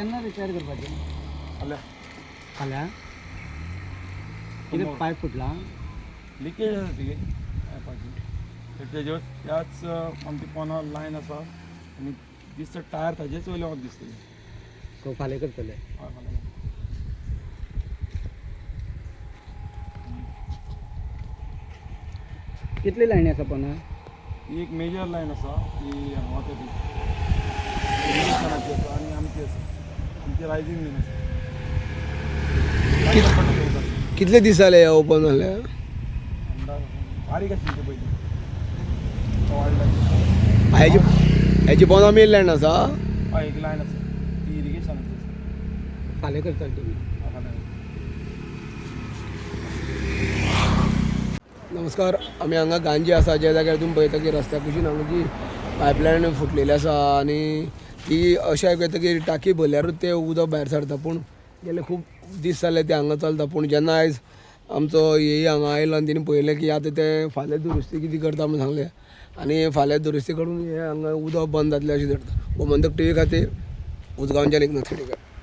केन्ना रिपेअर करपाचें फाल्यां फाल्यां कितें पायप फुटला लिकेज आसा ती पायपाची तेजेर त्याच आमची पोना लायन आसा आनी दिसता टायर ताजेच वयले वच दिसता सो फाल्यां करतले हय फाल्यां कितली लायनी आसा पोना ही एक मेजर लायन आसा ती हांगा वता ती इरिगेशनाची आसा आनी आमची आसा आमची रायझींग बीन आसा कितले दीस जाले ओपन जाले अंदाज बारीक आशिल्ली ती पयलीं तो वाडला हेची पोना मेन लँड आसा हय एक लायन आसा ती इरिगेशनाची आसा फाल्यां करतले तुमी फाल्यां नमस्कार आमी हांगा गांजी आसा ज्या जाग्यार तुमी पळयता की रस्त्या कुशीन हांगा जी पायपलायन फुटलेली आसा आनी ती अशें आयकूं येता की टाकी भरल्यारूच तें उदक भायर सरता पूण गेले खूब दीस जाले ते हांगा चलता पूण जेन्ना आयज आमचो येई हांगा आयलो आनी तिणें पळयलें की आतां तें फाल्यां दुरुस्ती कितें करता म्हणून सांगलें आनी फाल्यां दुरुस्ती करून हें हांगा उदक बंद जातलें अशें धरता गोमंतक टी व्ही खातीर उजगांवच्यान एकनाथ खेडेकर.